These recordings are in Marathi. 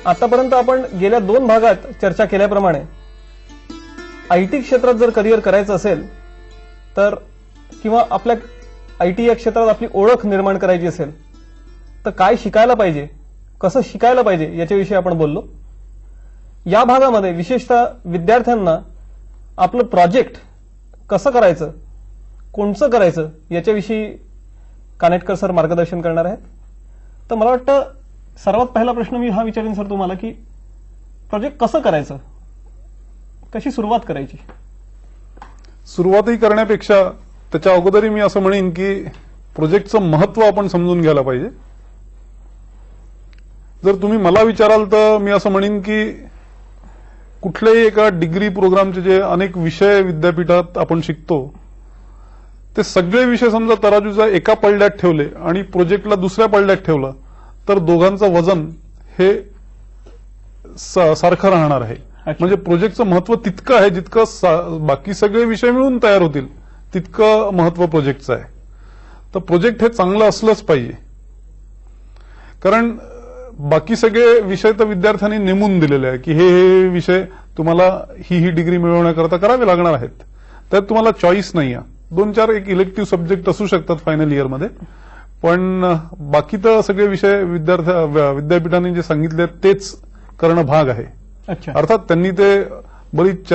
आतापर्यंत आपण गेल्या 2 भागात चर्चा केल्याप्रमाणे आयटी क्षेत्रात जर करिअर करायचं असेल तर किंवा आपल्या आयटी या क्षेत्रात आपली ओळख निर्माण करायची असेल तर काय शिकायला पाहिजे, कसं शिकायला पाहिजे याच्याविषयी आपण बोललो. या भागामध्ये विशेषतः विद्यार्थ्यांना आपलं प्रोजेक्ट कसं करायचं, कोणचं करायचं याच्याविषयी कानेटकर सर मार्गदर्शन करणार आहेत. तर मला वाटतं सर्वात पहिला प्रश्न मी हा विचारेन सर तुम्हाला की प्रोजेक्ट कसं करायचं, कशी सुरुवात करायची. सुरुवातही करण्यापेक्षा त्याच्या अगोदरही मी असं म्हणेन की प्रोजेक्टचं महत्त्व आपण समजून घ्यायला पाहिजे. जर तुम्ही मला विचाराल तर मी असं म्हणेन की कुठल्याही एका डिग्री प्रोग्रामचे जे अनेक विषय विद्यापीठात आपण शिकतो ते सगळे विषय समजा तराजूचा एका पडद्यात ठेवले आणि प्रोजेक्टला दुसऱ्या पडद्यात ठेवला तर दोघांचं वजन हे सारखं राहणार आहे. म्हणजे प्रोजेक्टचं महत्त्व तितकं आहे जितकं बाकी सगळे विषय मिळून तयार होतील तितकं महत्त्व प्रोजेक्टचं आहे. तर प्रोजेक्ट हे चांगलं असलंच पाहिजे. कारण बाकी सगळे विषय तर विद्यार्थ्यांनी नेमून दिलेले आहे की हे विषय तुम्हाला ही डिग्री मिळवण्याकरता करावे लागणार आहेत. त्यात तुम्हाला चॉईस नाही आहे. 2-4 एक इलेक्टिव्ह सब्जेक्ट असू शकतात फायनल इयरमध्ये, पण बाकी तर सगळे विषय विद्यापीठांनी जे सांगितले तेच करणं भाग आहे. अर्थात त्यांनी ते बरीच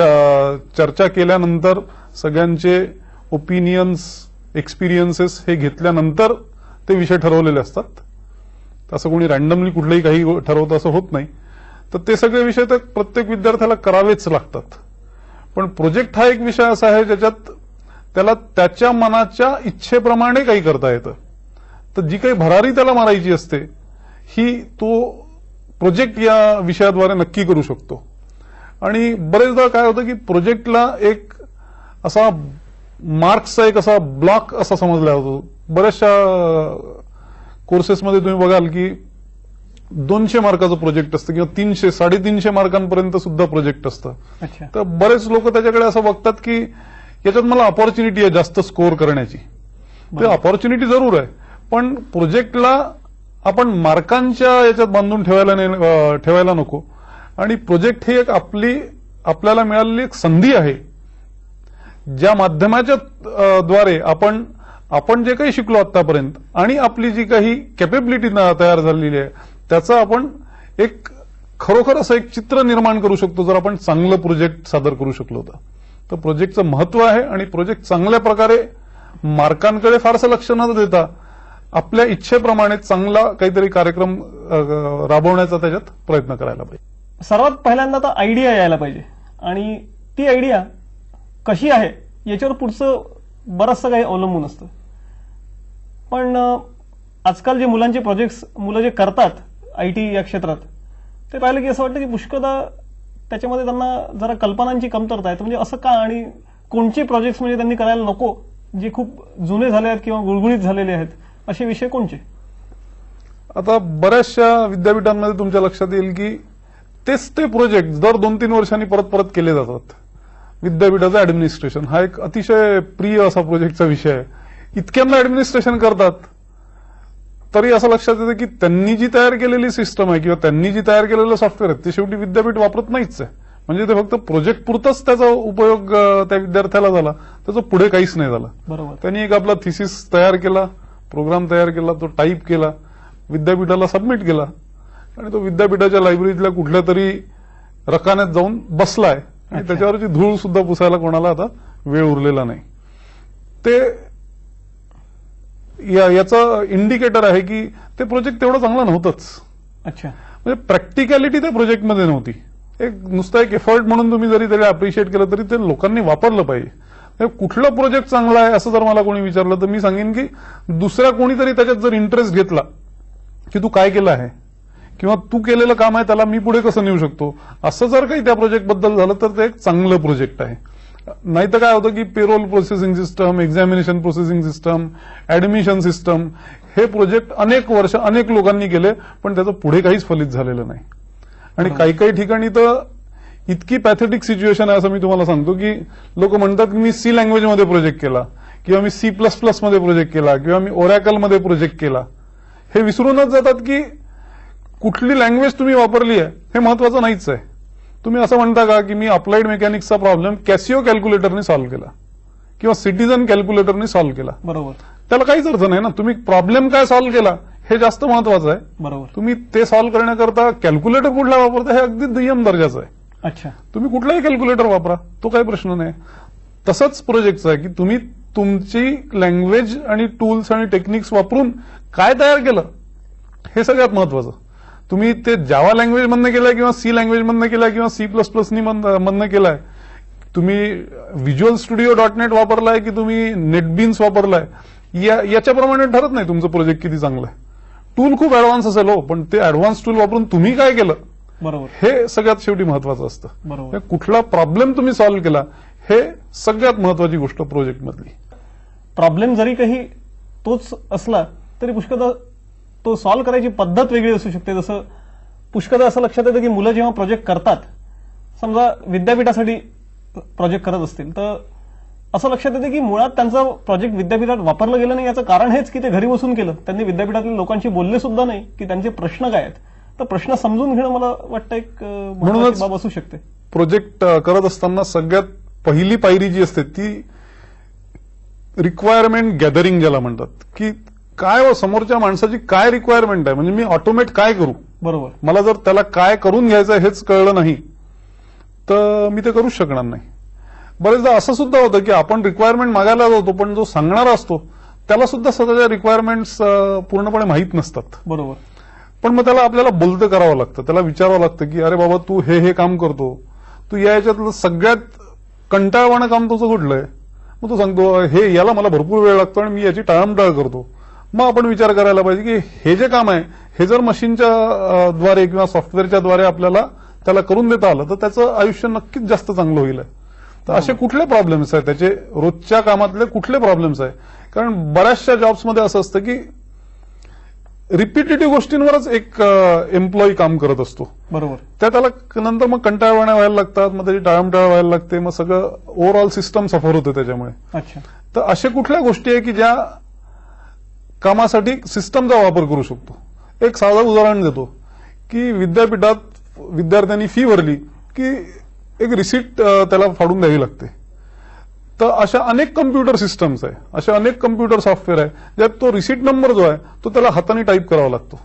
चर्चा केल्यानंतर सगळ्यांचे ओपिनियन्स, एक्सपिरियन्सेस हे घेतल्यानंतर ते विषय ठरवलेले असतात. असं कोणी रॅन्डमली कुठलंही काही ठरवतं असं होत नाही. तर ते सगळे विषय तर प्रत्येक विद्यार्थ्याला करावेच लागतात. पण प्रोजेक्ट हा एक विषय असा आहे ज्याच्यात त्याला त्याच्या मनाच्या इच्छेप्रमाणे काही करता येतं. तर जी काही भरारी त्याला मारायची असते ही तो प्रोजेक्ट या विषयाद्वारे नक्की करू शकतो. आणि बरेचदा काय होतं की प्रोजेक्टला एक असा मार्क्सचा एक असा ब्लॉक असा समजला जातो. बऱ्याचशा कोर्सेसमध्ये तुम्ही बघाल की 200 मार्काचं प्रोजेक्ट असतं किंवा 300-350 मार्कांपर्यंत सुद्धा प्रोजेक्ट असतं. तर बरेच लोक त्याच्याकडे असं बघतात की याच्यात मला अपॉर्च्युनिटी आहे जास्त स्कोअर करण्याची. ते अपॉर्च्युनिटी जरूर आहे, पण प्रोजेक्टला आपण मार्कांच्या याच्यात बांधून ठेवायला नको. आणि प्रोजेक्ट ही एक आपल्याला मिळालेली एक संधी आहे ज्या माध्यमाच्या द्वारे आपण जे काही शिकलो आतापर्यंत आणि आपली जी काही कॅपेबिलिटी तयार झालेली आहे त्याचं आपण एक खरोखर असं एक चित्र निर्माण करू शकतो जर आपण चांगलं प्रोजेक्ट सादर करू शकलो तर प्रोजेक्टचं महत्त्व आहे. आणि प्रोजेक्ट चांगल्या प्रकारे मार्कांकडे फारसं लक्ष न देता आपल्या इच्छेप्रमाणे चांगला काहीतरी कार्यक्रम राबवण्याचा त्याच्यात प्रयत्न करायला पाहिजे. सर्वात पहिल्यांदा तर आयडिया यायला पाहिजे आणि ती आयडिया कशी आहे याच्यावर पुढचं बरंचसं काही अवलंबून असतं. पण आजकाल जे मुलांचे प्रोजेक्ट्स मुलं जे करतात आयटी या क्षेत्रात ते पाहिलं की असं वाटतं की पुष्कळदा त्याच्यामध्ये त्यांना जरा कल्पनांची कमतरता आहे. म्हणजे असं का आणि कोणते प्रोजेक्ट्स म्हणजे त्यांनी करायला नको जे खूप जुने झाले आहेत किंवा गुळगुळीत झालेले आहेत असे विषय कोणते. आता बऱ्याचशा विद्यापीठांमध्ये तुमच्या लक्षात येईल की तेच ते प्रोजेक्ट दर 2-3 वर्षांनी परत केले जातात. विद्यापीठाचं ऍडमिनिस्ट्रेशन हा एक अतिशय प्रिय असा प्रोजेक्टचा विषय आहे. इतक्यांना ऍडमिनिस्ट्रेशन करतात तरी असं लक्षात येतं की त्यांनी जी तयार केलेली सिस्टम आहे किंवा त्यांनी जी तयार केलेलं सॉफ्टवेअर आहे ते शेवटी विद्यापीठ वापरत नाहीच आहे. म्हणजे ते फक्त प्रोजेक्ट पुरतच त्याचा उपयोग त्या विद्यार्थ्याला झाला, त्याचं पुढे काहीच नाही झालं. बरोबर. त्यांनी एक आपला थिसिस तयार केला, प्रोग्राम तयार केला, तो टाईप केला, विद्यापीठाला सबमिट केला आणि तो विद्यापीठाच्या लायब्ररीतल्या कुठल्या तरी रकान्यात जाऊन बसलाय आणि त्याच्यावरची धूळ सुद्धा पुसायला कोणाला आता वेळ उरलेला नाही. ते याचं इंडिकेटर आहे की ते प्रोजेक्ट तेवढं चांगलं नव्हतंच. म्हणजे प्रॅक्टिकॅलिटी त्या प्रोजेक्टमध्ये नव्हती. एक नुसता एक एफर्ट म्हणून तुम्ही जरी त्याला अप्रिशिएट केलं तरी ते लोकांनी वापरलं पाहिजे. कुठलं प्रोजेक्ट चांगलं आहे असं जर मला कोणी विचारलं तर मी सांगेन की दुसऱ्या कोणीतरी त्याच्यात जर इंटरेस्ट घेतला की तू काय केलं आहे किंवा तू केलेलं काम आहे त्याला मी पुढे कसं नेऊ शकतो असं जर काही त्या प्रोजेक्टबद्दल झालं तर ते एक चांगलं प्रोजेक्ट आहे. नाहीतर काय होतं की payroll processing system, examination processing system, admission system हे प्रोजेक्ट अनेक वर्ष अनेक लोकांनी केले पण त्याचं पुढे काहीच फलित झालेलं नाही. आणि काही ठिकाणी तर इतकी पॅथेटिक सिच्युएशन आहे असं मी तुम्हाला सांगतो की लोक म्हणतात की मी सी लँग्वेजमध्ये प्रोजेक्ट केला किंवा मी C++ मध्ये प्रोजेक्ट केला किंवा मी ओरॅकलमध्ये प्रोजेक्ट केला. हे विसरूनच जातात की कुठली लँग्वेज तुम्ही वापरली आहे हे महत्वाचं नाहीच आहे. तुम्ही असं म्हणता का की मी अप्लाइड मेकॅनिक्सचा प्रॉब्लेम कॅसिओ कॅल्क्युलेटरने सॉल्व्ह केला किंवा सिटीजन कॅल्क्युलेटरने सॉल्व्ह केला, बरोबर, त्याला काहीच अर्थ नाही ना. तुम्ही प्रॉब्लेम काय सॉल्व्ह केला हे जास्त महत्वाचं आहे. बरोबर. तुम्ही ते सॉल्व्ह करण्याकरता कॅल्क्युलेटर कुठला वापरता हे अगदी दुय्यम दर्जाचं आहे. अच्छा, तुम्ही कुठलाही कॅल्क्युलेटर वापरा, तो काही प्रश्न नाही. तसंच प्रोजेक्टचं आहे की तुम्ही तुमची लँग्वेज आणि टूल्स आणि टेक्निक्स वापरून काय तयार केलं हे सगळ्यात महत्वाचं. तुम्ही ते जावा लँग्वेज मधनं केलंय किंवा सी लँग्वेज मधनं केलंय किंवा C++ मधनं केलंय, तुम्ही व्हिज्युअल स्टुडिओ .NET वापरलाय की तुम्ही नेटबीन्स वापरलाय, याच्याप्रमाणे ठरत नाही तुमचं प्रोजेक्ट किती चांगलं आहे. टूल खूप ऍडव्हान्स असेल हो, पण ते ऍडव्हान्स टूल वापरून तुम्ही काय केलं बरोबर, हे सगळ्यात शेवटी महत्वाचं असतं. बरोबर. कुठला प्रॉब्लेम तुम्ही सॉल्व्ह केला हे सगळ्यात महत्वाची गोष्ट प्रोजेक्टमधली. प्रॉब्लेम जरी काही तोच असला तरी पुष्कळदा तो सॉल्व्ह करायची पद्धत वेगळी असू शकते. जसं पुष्कळदा असं लक्षात येतं की मुलं जेव्हा प्रोजेक्ट करतात, समजा विद्यापीठासाठी प्रोजेक्ट करत असतील, तर असं लक्षात येतं की मुळात त्यांचं प्रोजेक्ट विद्यापीठात वापरलं गेलं नाही. याचं कारण हेच की ते घरी बसून केलं, त्यांनी विद्यापीठातल्या लोकांशी बोलले सुद्धा नाही की त्यांचे प्रश्न काय आहेत. तर प्रश्न समजून घेणं मला वाटतं एक महत्त्वाची बाब असू शकते. प्रोजेक्ट करत असताना सगळ्यात पहिली पायरी जी असते ती रिक्वायरमेंट गॅदरिंग ज्याला म्हणतात, की काय समोरच्या माणसाची काय रिक्वायरमेंट आहे, म्हणजे मी ऑटोमेट काय करू. बरोबर, मला जर त्याला काय करून घ्यायचं हेच कळलं नाही तर मी ते करूच शकणार नाही. बरेचदा असं सुद्धा होतं की आपण रिक्वायरमेंट मागायला जातो, पण जो सांगणारा असतो त्याला सुद्धा स्वतःच्या रिक्वायरमेंट्स पूर्णपणे माहीत नसतात. बरोबर. पण मग त्याला आपल्याला बोलतं करावं लागतं, त्याला विचारावं लागतं की अरे बाबा तू हे काम करतो, तू याच्यातलं सगळ्यात कंटाळवाणं काम तुझं कुठलं आहे. मग तू सांगतो हे याला मला भरपूर वेळ लागतो आणि मी याची टाळमटाळ करतो. मग आपण विचार करायला पाहिजे की हे जे काम आहे हे जर मशीनच्या द्वारे किंवा सॉफ्टवेअरच्या द्वारे आपल्याला त्याला करून देता आलं तर त्याचं आयुष्य नक्कीच जास्त चांगलं होईल. तर असे कुठले प्रॉब्लेम्स आहेत, त्याचे रोजच्या कामातले कुठले प्रॉब्लेम्स आहे. कारण बऱ्याचशा जॉब्समध्ये असं असतं की रिपिटेटिव्ह गोष्टींवरच एक एम्प्लॉई काम करत असतो. बरोबर. त्याला नंतर मग कंटाळवाण्या व्हायला लागतात, मग त्याची टाळमटाळ व्हायला लागते, मग सगळं ओव्हरऑल सिस्टम सफर होते त्याच्यामुळे. अच्छा. तर अशा कुठल्या गोष्टी आहे की ज्या कामासाठी सिस्टमचा वापर करू शकतो. एक साधं उदाहरण देतो की विद्यापीठात विद्यार्थ्यांनी फी भरली की एक रिसिट त्याला फाडून द्यावी लागते. तर अशा अनेक कम्प्युटर सिस्टम्स आहे, अशा अनेक कम्प्युटर सॉफ्टवेअर आहे ज्यात तो रिसिट नंबर जो आहे तो त्याला हाताने टाईप करावा लागतो.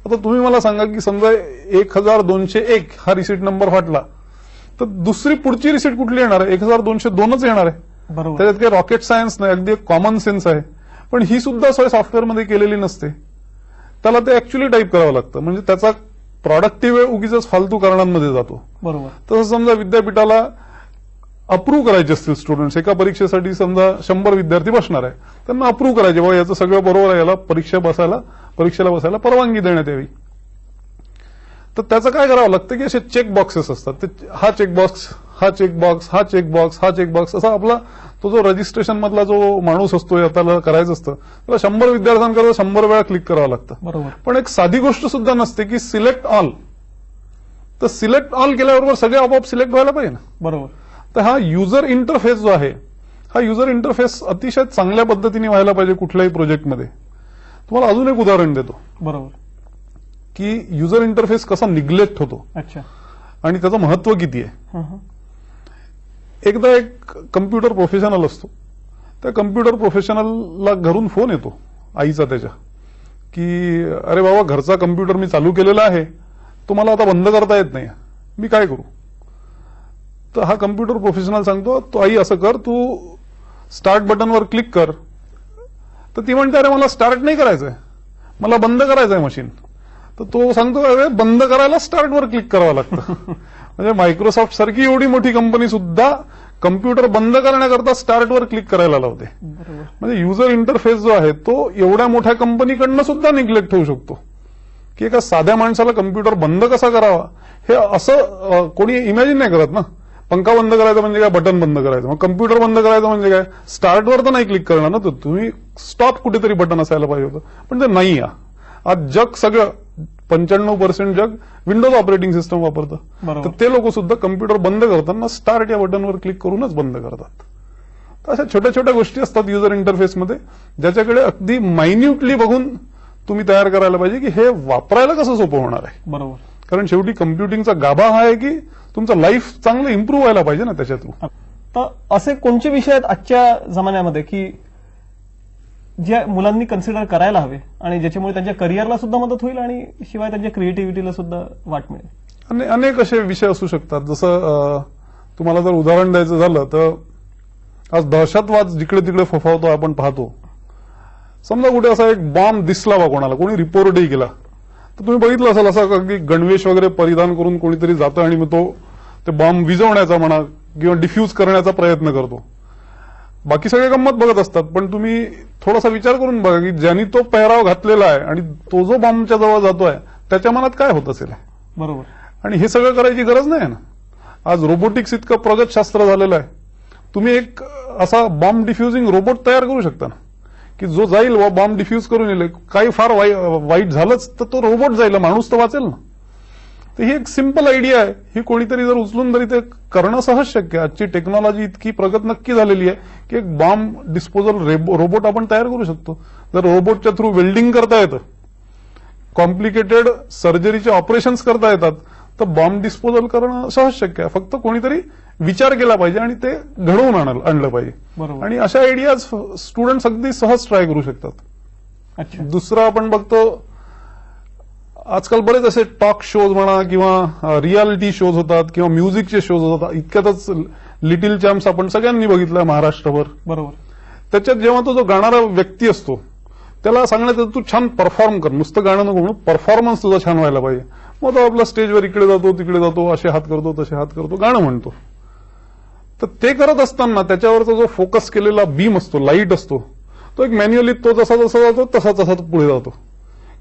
आता तुम्ही मला सांगा की समजा 1201 हा रिसिट नंबर फाटला तर दुसरी पुढची रिसिट कुठली येणार आहे? 1202च येणार आहे. बरोबर. त्याच्यात काही रॉकेट सायन्स नाही, अगदी एक कॉमन सेन्स आहे. पण ही सुद्धा सोय सॉफ्टवेअरमध्ये केलेली नसते, त्याला ते ऍक्च्युअली टाईप करावं लागतं. म्हणजे त्याचा प्रॉडक्टिव्ह वेळ उगीच फालतू कारणांमध्ये जातो. बरोबर. तसं समजा विद्यापीठाला अप्रूव्ह करायचे असतील स्टुडंट्स, एका परीक्षेसाठी समजा 100 विद्यार्थी बसणार आहे, त्यांना अप्रूव्ह करायचे बाबा याचं सगळं बरोबर आहे, याला परीक्षेला बसायला परवानगी देण्यात यावी. तर त्याचं काय करावं लागतं की असे चेक बॉक्सेस असतात. हा चेकबॉक्स, हा चेकबॉक्स, हा चेकबॉक्स, हा चेकबॉक्स, असा आपला तो जो रजिस्ट्रेशन मधला जो माणूस असतो त्याला करायचं असतं, त्याला 100 विद्यार्थ्यांकरता 100 वेळा क्लिक करावं लागतं. बरोबर. पण एक साधी गोष्ट सुद्धा नसते की सिलेक्ट ऑल. तर सिलेक्ट ऑल केल्याबरोबर सगळे आपोआप सिलेक्ट व्हायला पाहिजे ना. बरोबर. तर हा युजर इंटरफेस जो आहे, हा युजर इंटरफेस अतिशय चांगल्या पद्धतीने व्हायला पाहिजे कुठल्याही प्रोजेक्टमध्ये. तुम्हाला अजून एक उदाहरण देतो. बरोबर. की युजर इंटरफेस कसा निग्लेक्ट होतो. अच्छा. आणि त्याचं महत्व किती आहे. एकदा एक कम्प्युटर प्रोफेशनल असतो, त्या कम्प्युटर प्रोफेशनलला घरून फोन येतो आईचा त्याच्या की अरे बाबा घरचा कम्प्युटर मी चालू केलेला आहे, तो मला आता बंद करता येत नाही, मी काय करू. तर हा कम्प्युटर प्रोफेशनल सांगतो तो आई असं कर, तू स्टार्ट बटनवर क्लिक कर. तर ती म्हणते अरे मला स्टार्ट नाही करायचंय, मला बंद करायचंय मशीन. तर तो सांगतो अरे बंद करायला स्टार्टवर क्लिक करावं लागतं. म्हणजे मायक्रोसॉफ्ट सारखी एवढी मोठी कंपनी सुद्धा कम्प्युटर बंद करण्याकरता स्टार्टवर क्लिक करायला लावते. म्हणजे युजर इंटरफेस जो आहे तो एवढ्या मोठ्या कंपनीकडनं सुद्धा निग्लेक्ट होऊ शकतो. की एका साध्या माणसाला कम्प्युटर बंद कसा करावा हे असं कोणी इमॅजिन नाही करत ना. पंखा बंद करायचा म्हणजे काय, बटन बंद करायचं. मग कम्प्युटर बंद करायचं म्हणजे काय, स्टार्टवर तर नाही क्लिक करणार ना, तर तुम्ही स्टॉप कुठेतरी बटन असायला पाहिजे होतं. पण ते नाही. आज जग सगळं 95% जग विंडोज ऑपरेटिंग सिस्टम वापरतं. तर ते लोक सुद्धा कम्प्युटर बंद करताना स्टार्ट या बटनवर क्लिक करूनच बंद करतात. तर अशा छोट्या छोट्या गोष्टी असतात युजर इंटरफेसमध्ये ज्याच्याकडे अगदी मायन्युटली बघून तुम्ही तयार करायला पाहिजे की हे वापरायला कसं सोपं होणार आहे. बरोबर. कारण शेवटी कम्प्युटिंगचा गाभा हा आहे की तुमचं लाईफ चांगलं इम्प्रूव्ह व्हायला पाहिजे ना त्याच्या थ्रू. तर असे कोणते विषय आहेत आजच्या जमान्यामध्ये की जे मुलांनी कन्सिडर करायला हवे आणि ज्याच्यामुळे त्यांच्या करिअरला सुद्धा मदत होईल आणि शिवाय त्यांच्या क्रिएटिव्हिटीला सुद्धा वाट मिळेल? अनेक असे विषय असू शकतात. जसं तुम्हाला जर उदाहरण द्यायचं झालं तर आज दहशतवाद जिकडे तिकडे फोफावतो आपण पाहतो. समजा कुठे असा एक बॉम्ब दिसला बा कोणाला, कोणी रिपोर्टही केला, तर तुम्ही बघितलं असेल असं की गणवेश वगैरे परिधान करून कोणीतरी जातं आणि मग तो ते बॉम्ब विझवण्याचा म्हणा किंवा डिफ्यूज करण्याचा प्रयत्न करतो. बाकी सगळे गंमत बघत असतात, पण तुम्ही थोडासा विचार करून बघा की ज्यांनी तो पेहराव घातलेला आहे आणि तो जो बॉम्बच्या जवळ जातोय त्याच्या मनात काय होत असेल. बरोबर. आणि हे सगळं करायची गरज नाही ना. आज रोबोटिक्स इतकं प्रगत शास्त्र झालेलं आहे. तुम्ही एक असा बॉम्ब डिफ्युजिंग रोबोट तयार करू शकता ना की जो जाईल व बॉम्ब डिफ्यूज करून येईल. काही फार वाईट झालंच तर तो रोबोट जाईल, माणूस तर वाचेल ना. तर ही एक सिंपल आयडिया आहे. ही कोणीतरी जर उचलून तरी ते करणं सहज शक्य आहे. आजची टेक्नॉलॉजी इतकी प्रगत नक्की झालेली आहे की एक बॉम्ब डिस्पोजल रोबोट आपण तयार करू शकतो. जर रोबोटच्या थ्रू वेल्डिंग करता येतं, कॉम्प्लिकेटेड सर्जरीचे ऑपरेशन्स करता येतात, तर बॉम्ब डिस्पोजल करणं सहज शक्य आहे. फक्त कोणीतरी विचार केला पाहिजे आणि ते घडवून आणलं पाहिजे. बरोबर. आणि अशा आयडियाज स्टुडंट्स अगदी सहज ट्राय करू शकतात. अच्छा. दुसरं आपण बघतो आजकाल बरेच असे टॉक शोज म्हणा किंवा रियालिटी शोज होतात किंवा म्युझिकचे शोज होतात. इतक्यातच लिटिल चॅम्प्स आपण सगळ्यांनी बघितलं महाराष्ट्रभर. बरोबर. त्याच्यात जेव्हा तो जो गाणारा व्यक्ती असतो त्याला सांगण्यात येतं तू छान परफॉर्म कर, नुसतं गाणं नको म्हणून परफॉर्मन्स तुझा छान व्हायला पाहिजे. मग तो आपला स्टेजवर इकडे जातो तिकडे जातो, असे हात करतो तसे हात करतो, गाणं म्हणतो. तर ते करत असताना त्याच्यावरचा जो फोकस केलेला बीम असतो, लाईट असतो, तो एक मॅन्युअली तो जसा जसा जातो तसा तसा पुढे जातो.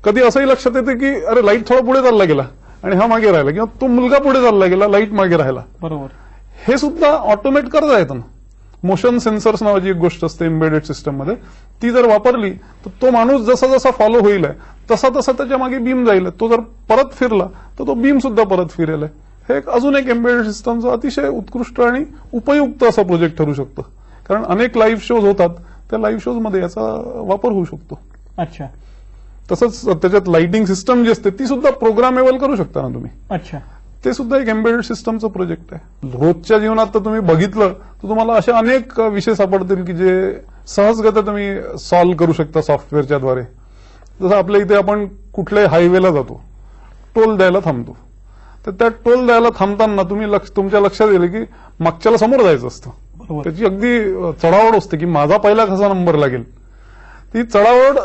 कधी असंही लक्षात येते की अरे लाईट थोडा पुढे चालला गेला आणि हा मागे राहिला, किंवा तो मुलगा पुढे चालला गेला, लाईट मागे राहिला. बरोबर. हे सुद्धा ऑटोमेट करता येतं ना. मोशन सेन्सर्स नावाची एक गोष्ट असते एम्बेडेड सिस्टममध्ये, ती जर वापरली तर तो माणूस जसा जसा फॉलो होईल तसा तसा त्याच्या मागे बीम जाईल. तो जर परत फिरला तर तो बीम सुद्धा परत फिरेल. हे अजून एक एम्बेडेड सिस्टमचा अतिशय उत्कृष्ट आणि उपयुक्त असा प्रोजेक्ट ठरू शकतो. कारण अनेक लाईव्ह शोज होतात, त्या लाईव्ह शोजमध्ये याचा वापर होऊ शकतो. अच्छा. तसंच त्याच्यात लाइटिंग सिस्टम जी असते ती सुद्धा प्रोग्रामेबल करू शकता ना तुम्ही. अच्छा. ते सुद्धा एक एम्बेडेड सिस्टमचं प्रोजेक्ट आहे. रोजच्या जीवनात तर तुम्ही बघितलं तर तुम्हाला असे अनेक विषय सापडतील की जे सहजगत्या तुम्ही सॉल्व्ह करू शकता सॉफ्टवेअरच्या द्वारे. जसं आपल्या इथे आपण कुठल्याही हायवेला जातो, टोल द्यायला थांबतो, तर त्या टोल द्यायला थांबताना तुमच्या लक्षात येईल की मागच्याला समोर जायचं असतं. त्याची अगदी चढावड असते की माझा पहिला कसा नंबर लागेल. ती चढावड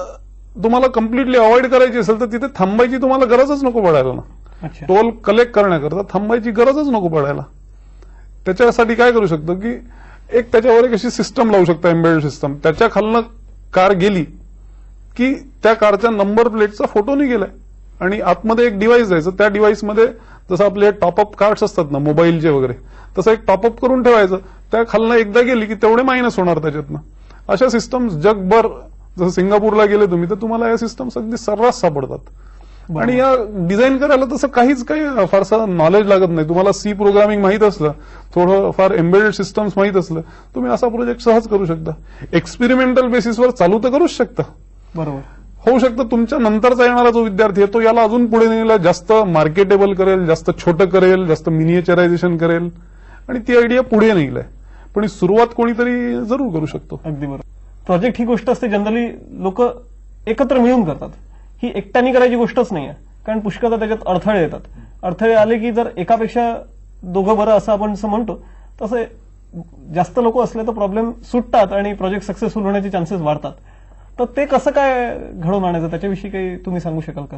तुम्हाला कम्प्लिटली अवॉइड करायची असेल तर तिथे थांबायची तुम्हाला गरजच नको पडायला ना. टोल कलेक्ट करण्याकरता थांबायची गरजच नको पडायला. त्याच्यासाठी काय करू शकतो की एक त्याच्यावर एक अशी सिस्टम लावू शकता, एम्बेडेड सिस्टम. त्याच्या खालनं कार गेली की त्या कारच्या नंबर प्लेटचा फोटो निघेलाय आणि आतमध्ये एक डिव्हाइस द्यायचं. त्या डिव्हाइसमध्ये जसं आपले टॉपअप कार्ड्स असतात ना मोबाईलचे वगैरे, तसं एक टॉपअप करून ठेवायचं. त्या खालनं एकदा गेली की तेवढे मायनस होणार त्याच्यातनं. अशा सिस्टम्स जगभर, जसं सिंगापूरला गेले तुम्ही तर तुम्हाला या सिस्टम्स अगदी सर्रास सापडतात. आणि या डिझाईन करायला तसं काही फारसं नॉलेज लागत नाही. तुम्हाला सी प्रोग्रामिंग माहीत असलं, थोडं फार एम्बेडेड सिस्टम्स माहीत असलं, तुम्ही असा प्रोजेक्ट सहज करू शकता. एक्सपेरिमेंटल बेसिसवर चालू तर करूच शकता. बरोबर. होऊ शकतं तुमच्या नंतरचा येणारा जो विद्यार्थी आहे तो याला अजून पुढे नेला, जास्त मार्केटेबल करेल, जास्त छोटं करेल, जास्त मिनिएचरायझेशन करेल आणि ती आयडिया पुढे नेईल. पण ही सुरुवात कोणीतरी जरूर करू शकतो. अगदी बरोबर. प्रोजेक्ट ही गोष्ट असते जनरली लोक एकत्र मिळून करतात. ही एकट्याने करायची गोष्टच नाहीये, कारण पुष्कळदा त्याच्यात अडथळे येतात. अडथळे आले की जर एकापेक्षा दोघं बरं असं आपण म्हणतो, तसं जास्त लोक असले तर प्रॉब्लेम सुटतात आणि प्रोजेक्ट सक्सेसफुल होण्याचे चान्सेस वाढतात. तर ते कसं काय घडवून आणायचं त्याच्याविषयी काही तुम्ही सांगू शकाल का?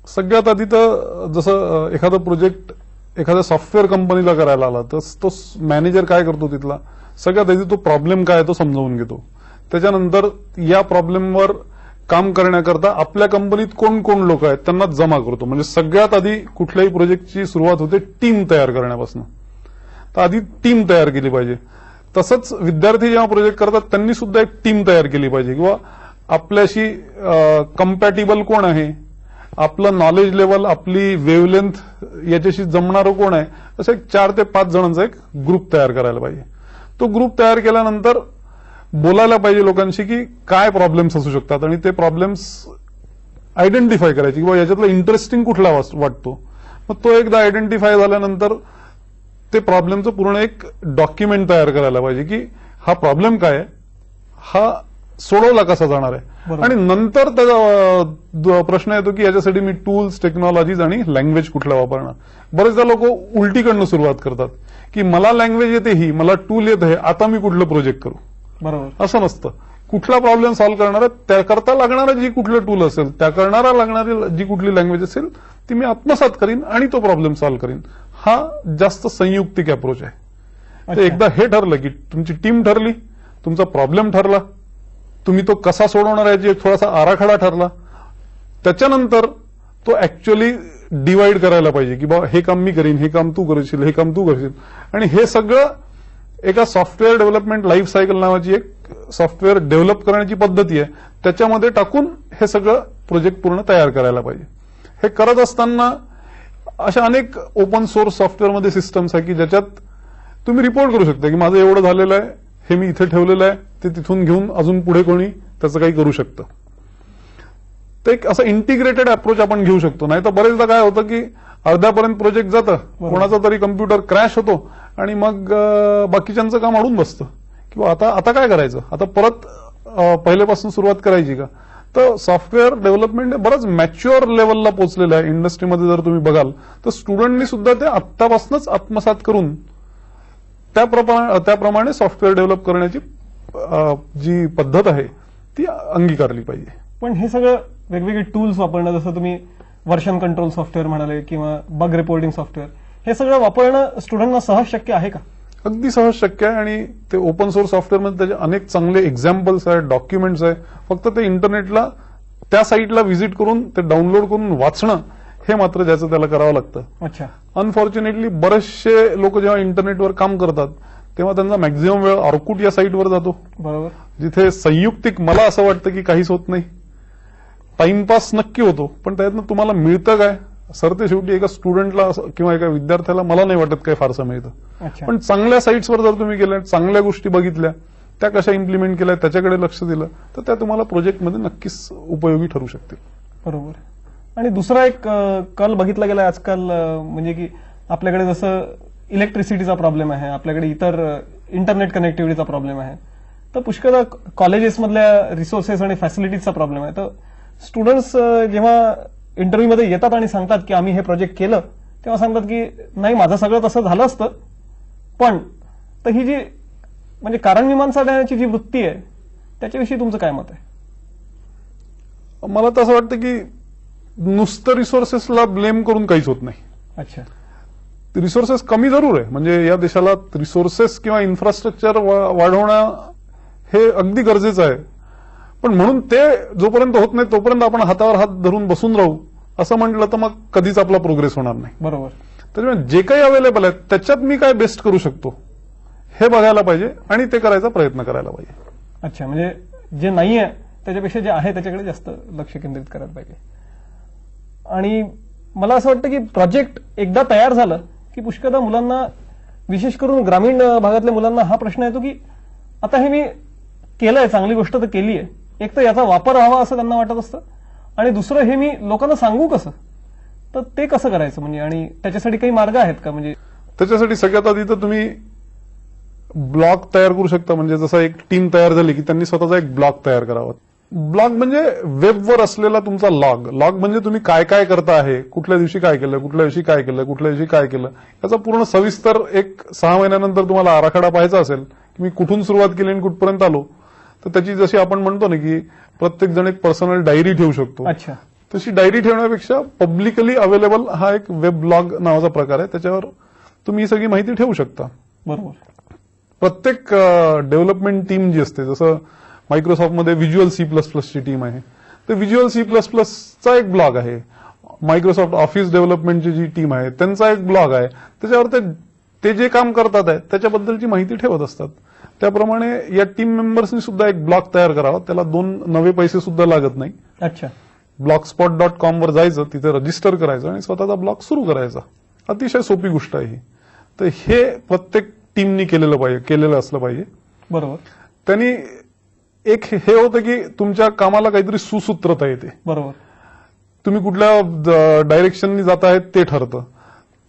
सगळ्यात आधी तर जसं एखादा प्रोजेक्ट एखाद्या सॉफ्टवेअर कंपनीला करायला आला तर तो मॅनेजर काय करतो तिथला, सगळ्यात आधी तो प्रॉब्लेम काय आहे तो समजावून घेतो. त्याच्यानंतर या प्रॉब्लेमवर काम करण्याकरता आपल्या कंपनीत कोण कोण लोक आहेत त्यांना जमा करतो. म्हणजे सगळ्यात आधी कुठल्याही प्रोजेक्टची सुरुवात होते टीम तयार करण्यापासून. तर आधी टीम तयार केली पाहिजे. तसंच विद्यार्थी जेव्हा प्रोजेक्ट करतात त्यांनी सुद्धा एक टीम तयार केली पाहिजे, किंवा आपल्याशी कम्पॅटिबल कोण आहे, आपलं नॉलेज लेवल, आपली वेव्हलेंथ याच्याशी जमणारं कोण आहे, असं एक 4 ते 5 जणांचा एक ग्रुप तयार करायला पाहिजे. तो ग्रुप तयार केल्यानंतर बोलायला पाहिजे लोकांशी की काय प्रॉब्लेम्स असू शकतात आणि ते प्रॉब्लेम्स आयडेंटिफाय करायची की बाबा याच्यातला इंटरेस्टिंग कुठला वाटतो. मग तो एकदा आयडेंटिफाय झाल्यानंतर ते प्रॉब्लेमचं पूर्ण एक डॉक्युमेंट तयार करायला पाहिजे की हा प्रॉब्लेम काय आहे, हा सोडवला कसा जाणार आहे. बरोबर. आणि नंतर त्याचा प्रश्न येतो की याच्यासाठी मी टूल्स, टेक्नॉलॉजीज आणि लँग्वेज कुठला वापरणार. बरेचदा लोक उलटीकडनं सुरुवात करतात की मला लँग्वेज येते ही, मला टूल येत आहे, आता मी कुठलं प्रोजेक्ट करू. बरोबर. असं नसतं. कुठला प्रॉब्लेम सॉल्व्ह करणार आहे त्याकरता लागणारं जी कुठलं टूल असेल, त्या करणारा लागणारी जी कुठली लँग्वेज असेल ती मी आत्मसात करीन आणि तो प्रॉब्लेम सॉल्व्ह करीन. हा जास्त संयुक्तिक अप्रोच आहे. तर एकदा हे ठरलं की तुमची टीम ठरली, तुमचा प्रॉब्लेम ठरला, तुम्ही तो कसा सोडवणार याची एक थोडासा आराखडा ठरला, त्याच्यानंतर तो ऍक्च्युअली डिवाइड करायला पाहिजे की बाबा हे काम मी करीन, हे काम तू करशील, हे काम तू करशील. आणि हे सगळं एका सॉफ्टवेअर डेव्हलपमेंट लाईफ सायकल नावाची एक सॉफ्टवेअर डेव्हलप करण्याची पद्धती आहे, त्याच्यामध्ये टाकून हे सगळं प्रोजेक्ट पूर्ण तयार करायला पाहिजे. हे करत असताना अशा अनेक ओपन सोर्स सॉफ्टवेअरमध्ये सिस्टम्स आहे की ज्याच्यात तुम्ही रिपोर्ट करू शकता की माझं एवढं झालेलं आहे, हे मी इथे ठेवलेलं आहे, ते तिथून घेऊन अजून पुढे कोणी त्याचं काही करू शकतं. ते एक असं इंटिग्रेटेड अप्रोच आपण घेऊ शकतो. नाही तर बरेचदा काय होतं की अर्ध्यापर्यंत प्रोजेक्ट जातं, कोणाचा तरी कम्प्युटर क्रॅश होतो आणि मग बाकीच्यांचं काम अडून बसतं किंवा आता काय करायचं, आता परत पहिल्यापासून सुरुवात करायची का. तर सॉफ्टवेअर डेव्हलपमेंट बरंच मॅच्युअर लेवलला पोहोचलेलं आहे इंडस्ट्रीमध्ये. जर तुम्ही बघाल तर स्टुडंटनी सुद्धा ते आत्तापासूनच आत्मसात करून त्याप्रमाणे सॉफ्टवेअर डेव्हलप करण्याची जी पद्धत आहे ती अंगीकारली पाहिजे. पण हे सगळं वेगवेगळे टूल्स वापरणं, जसं तुम्ही व्हर्जन कंट्रोल सॉफ्टवेअर म्हणाले किंवा बग रिपोर्टिंग सॉफ्टवेअर, हे सगळं वापरणं स्टुडंटना सहज शक्य आहे का? अगदी सहज शक्य आहे. आणि ते ओपन सोर्स सॉफ्टवेअरमध्ये त्याचे अनेक चांगले एक्झाम्पल्स आहेत, डॉक्युमेंट्स आहे. फक्त ते इंटरनेटला त्या साईटला व्हिजिट करून ते डाउनलोड करून वाचणं हे मात्र ज्याचं त्याला करावं लागतं. अच्छा. अनफॉर्च्युनेटली बरेचसे लोक जेव्हा इंटरनेटवर काम करतात तेव्हा त्यांचा मॅक्झिमम वेळ ऑर्कुट या साईटवर जातो. बरोबर. जिथे संयुक्तिक मला असं वाटतं की काहीच होत नाही, टाइमपास नक्की होतो, पण त्यातनं तुम्हाला मिळतं काय? सरते शेवटी एका स्टुडंटला किंवा एका विद्यार्थ्याला मला नाही वाटत काय फारसं मिळतं. अच्छा. पण चांगल्या साईट्सवर जर तुम्ही गेल्या, चांगल्या गोष्टी बघितल्या, त्या कशा इम्प्लिमेंट केल्या, त्याच्याकडे लक्ष दिलं तर त्या तुम्हाला प्रोजेक्टमध्ये नक्कीच उपयोगी ठरू शकतील. बरोबर. आणि दुसरा एक कल बघितला गेला आजकाल, म्हणजे की आपल्याकडे जसं इलेक्ट्रिसिटीचा प्रॉब्लेम आहे, आपल्याकडे इतर इंटरनेट कनेक्टिव्हिटीचा प्रॉब्लेम आहे, तर पुष्कळ कॉलेजेसमधल्या रिसोर्सेस आणि फॅसिलिटीजचा प्रॉब्लेम आहे. तर स्टुडंट्स जेव्हा इंटरव्ह्यूमध्ये येतात आणि सांगतात की आम्ही हे प्रोजेक्ट केलं, तेव्हा सांगतात की नाही माझं सगळं तसं झालं असतं, पण तर ही जी म्हणजे कारणमीमांसा देण्याची जी वृत्ती आहे त्याच्याविषयी तुमचं काय मत आहे? मला तर असं वाटतं की नुसतं रिसोर्सेसला ब्लेम करून काहीच होत नाही. अच्छा. रिसोर्सेस कमी जरूर आहे, म्हणजे या देशाला रिसोर्सेस किंवा इन्फ्रास्ट्रक्चर वाढवणं हे अगदी गरजेचं आहे. पण म्हणून ते जोपर्यंत होत नाही तोपर्यंत आपण हातावर हात धरून बसून राहू असं म्हटलं तर मग कधीच आपला प्रोग्रेस होणार नाही. बरोबर. त्याच्यामुळे जे काही अवेलेबल आहे त्याच्यात मी काय बेस्ट करू शकतो हे बघायला पाहिजे आणि ते करायचा प्रयत्न करायला पाहिजे. अच्छा. म्हणजे जे नाही आहे त्याच्यापेक्षा जे आहे त्याच्याकडे जास्त लक्ष केंद्रित करायला पाहिजे. आणि मला असं वाटतं की प्रोजेक्ट एकदा तयार झालं की पुष्कळदा मुलांना, विशेष करून ग्रामीण भागातल्या मुलांना हा प्रश्न येतो की आता हे मी केलंय, चांगली गोष्ट तर केली आहे, एक तर याचा वापर हवा असं त्यांना वाटत असतं, आणि दुसरं हे मी लोकांना सांगू कसं, तर ते कसं करायचं म्हणजे, आणि त्याच्यासाठी काही मार्ग आहेत का? म्हणजे त्याच्यासाठी सगळ्यात आधी तर तुम्ही ब्लॉग तयार करू शकता. म्हणजे जसं एक टीम तयार झाली की त्यांनी स्वतःचा एक ब्लॉग तयार करावा. ब्लॉग म्हणजे वेबवर असलेला तुमचा लॉग. लॉग म्हणजे तुम्ही काय काय करता आहे, कुठल्या दिवशी काय केलं, कुठल्या दिवशी काय केलं, कुठल्या दिवशी काय केलं, याचा पूर्ण सविस्तर एक 6 महिन्यानंतर तुम्हाला आराखडा पाहायचा असेल की मी कुठून सुरुवात केली आणि कुठपर्यंत आलो, तर त्याची जशी आपण म्हणतो ना की प्रत्येक जण एक पर्सनल डायरी ठेवू शकतो, अच्छा, तशी डायरी ठेवण्यापेक्षा पब्लिकली अवेलेबल हा एक वेब ब्लॉग नावाचा प्रकार आहे. त्याच्यावर तुम्ही ही सगळी माहिती ठेवू शकता. बरोबर. प्रत्येक डेव्हलपमेंट टीम जी असते, जसं मायक्रोसॉफ्टमध्ये व्हिज्युअल C++ ची टीम आहे, तर व्हिज्युअल C++ चा एक ब्लॉग आहे. मायक्रोसॉफ्ट ऑफिस डेव्हलपमेंटची जी टीम आहे त्यांचा एक ब्लॉग आहे. त्याच्यावर ते जे काम करतात आहे त्याच्याबद्दलची माहिती ठेवत असतात. त्याप्रमाणे या टीम मेंबर्सनी सुद्धा एक ब्लॉग तयार करावा. त्याला 2 नवे पैसे सुद्धा लागत नाही. अच्छा. blogspot.com वर जायचं, तिथे रजिस्टर करायचं आणि स्वतःचा ब्लॉग सुरू करायचा. अतिशय सोपी गोष्ट आहे ही. तर हे प्रत्येक टीमनी केलेलं असलं पाहिजे. बरोबर. त्यांनी एक हे होतं की तुमच्या कामाला काहीतरी सुसूत्रता येते. बरोबर. तुम्ही कुठल्या डायरेक्शननी जात आहेत ते ठरतं.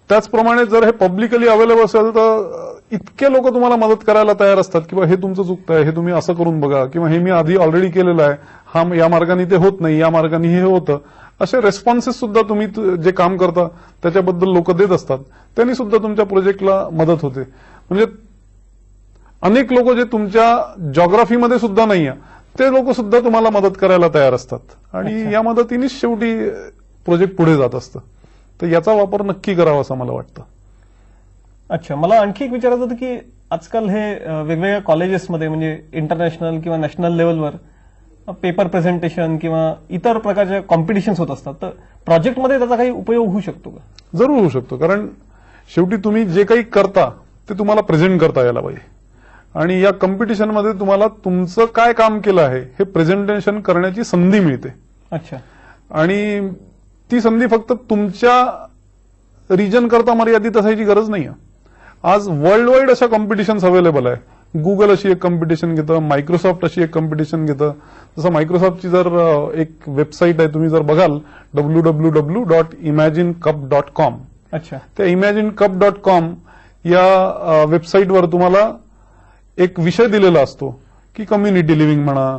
त्याचप्रमाणे जर हे पब्लिकली अवेलेबल असेल तर इतके लोक तुम्हाला मदत करायला तयार असतात किंवा हे तुमचं चुकतंय, हे तुम्ही असं करून बघा, किंवा हे मी आधी ऑलरेडी केलेलं आहे, हा या मार्गाने ते होत नाही, या मार्गाने हे होतं. असे रेस्पॉन्सेस सुद्धा तुम्ही जे काम करता त्याच्याबद्दल लोक देत असतात. त्यांनी सुद्धा तुमच्या प्रोजेक्टला मदत होते. म्हणजे अनेक लोक जे तुमच्या जॉग्राफीमध्ये सुद्धा नाही आहे ते लोक सुद्धा तुम्हाला मदत करायला तयार असतात आणि या मदतीनेच शेवटी प्रोजेक्ट पुढे जात असतं. तर याचा वापर नक्की करावा असं मला वाटतं. अच्छा, मला आणखी एक विचारायचं होतं की आजकाल हे वेगवेगळ्या कॉलेजेसमध्ये म्हणजे इंटरनॅशनल किंवा नॅशनल लेवलवर पेपर प्रेझेंटेशन किंवा इतर प्रकारच्या कॉम्पिटिशन्स होत असतात, तर प्रोजेक्टमध्ये त्याचा काही उपयोग होऊ शकतो का? जरूर होऊ शकतो, कारण शेवटी तुम्ही जे काही करता ते तुम्हाला प्रेझेंट करता यायला पाहिजे आणि या कॉम्पिटिशनमध्ये तुम्हाला तुमचं काय काम केलं आहे हे प्रेझेंटेशन करण्याची संधी मिळते. अच्छा. आणि ती संधी फक्त तुमच्या रिजन करता मर्यादित असायची गरज नाही आहे. आज वर्ल्ड वाईड अशा कॉम्पिटिशन्स अवेलेबल आहे. गुगल अशी एक कॉम्पिटिशन घेतं, मायक्रोसॉफ्ट अशी एक कॉम्पिटिशन घेतं. जसं मायक्रोसॉफ्टची जर एक वेबसाईट आहे, तुम्ही जर बघाल www.imaginecup.com. अच्छा. त्या imaginecup.com या वेबसाईटवर तुम्हाला एक विषय दिलेला असतो की कम्युनिटी लिव्हिंग म्हणा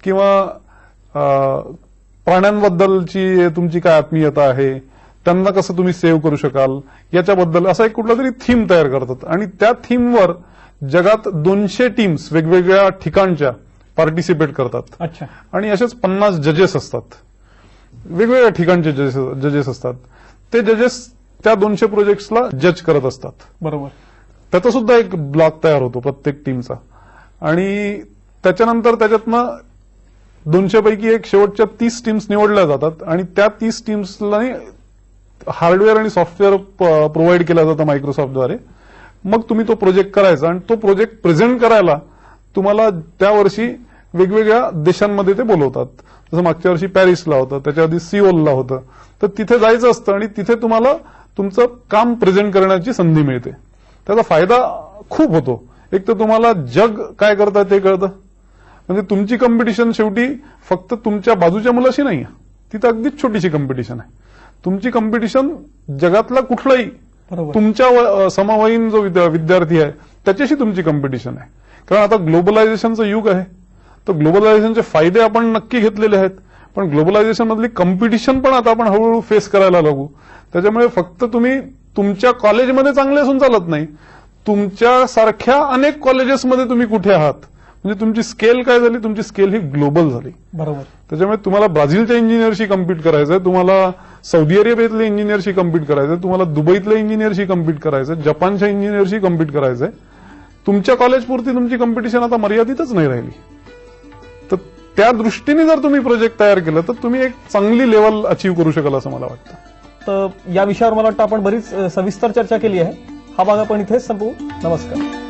किंवा प्राण्यांबद्दलची तुमची काय आत्मीयता आहे, त्यांना कसं तुम्ही सेव्ह करू शकाल याच्याबद्दल असा एक कुठला तरी थीम तयार करतात आणि त्या थीमवर जगात 200 टीम्स वेगवेगळ्या ठिकाणच्या पार्टिसिपेट करतात. अच्छा. आणि असेच 50 जजेस असतात, वेगवेगळ्या ठिकाणचे जजेस असतात. ते जजेस त्या 200 प्रोजेक्ट्सला जज करत असतात. बरोबर. त्याचा सुद्धा एक ब्लॉक तयार होतो प्रत्येक टीमचा आणि त्याच्यानंतर त्याच्यातनं 200 पैकी एक शेवटच्या 30 टीम्स निवडल्या जातात आणि त्या 30 टीम्सला हार्डवेअर आणि सॉफ्टवेअर प्रोव्हाइड केलं जातं मायक्रोसॉफ्टद्वारे. मग तुम्ही तो प्रोजेक्ट करायचा आणि तो प्रोजेक्ट प्रेझेंट करायला तुम्हाला त्यावर्षी वेगवेगळ्या देशांमध्ये ते बोलवतात. जसं मागच्या वर्षी पॅरिसला होतं, त्याच्या आधी सिओलला होतं. तर तिथे जायचं असतं आणि तिथे तुम्हाला तुमचं काम प्रेझेंट करण्याची संधी मिळते. त्याचा फायदा खूप होतो. एक तर तुम्हाला जग काय करतं ते कळतं. म्हणजे तुमची कॉम्पिटिशन शेवटी फक्त तुमच्या बाजूच्या मुलाशी नाही आहे, तिथं अगदीच छोटीशी कॉम्पिटिशन आहे. तुमची कॉम्पिटिशन जगातला कुठलाही तुमच्या समवयीन जो विद्यार्थी आहे त्याच्याशी तुमची कॉम्पिटिशन आहे. कारण आता ग्लोबलायझेशनचं युग आहे, तर ग्लोबलायझेशनचे फायदे आपण नक्की घेतलेले आहेत, पण ग्लोबलायझेशन मधली कॉम्पिटिशन पण आता आपण हळूहळू फेस करायला लागू. त्याच्यामुळे फक्त तुम्ही तुमच्या कॉलेजमध्ये चांगले असून चालत नाही, तुमच्यासारख्या अनेक कॉलेजेसमध्ये तुम्ही कुठे आहात, म्हणजे तुमची स्केल काय झाली, तुमची स्केल ही ग्लोबल झाली. बरोबर. त्याच्यामुळे तुम्हाला ब्राझीलच्या इंजिनियरशी कम्पीट करायचंय, तुम्हाला सौदी अरेबियातल्या इंजिनियरशी कम्पीट करायचंय, तुम्हाला दुबईतल्या इंजिनियरशी कम्पीट करायचंय, जपानच्या इंजिनियरशी कम्पीट करायचंय. तुमच्या कॉलेजपुरती तुमची कॉम्पिटिशन आता मर्यादितच नाही राहिली. तर त्या दृष्टीने जर तुम्ही प्रोजेक्ट तयार केलं तर तुम्ही एक चांगली लेवल अचीव्ह करू शकाल असं मला वाटतं. तर या विषयावर मला वाटतं आपण बरीच सविस्तर चर्चा केली आहे. हा भाग आपण इथेच संपवू. नमस्कार.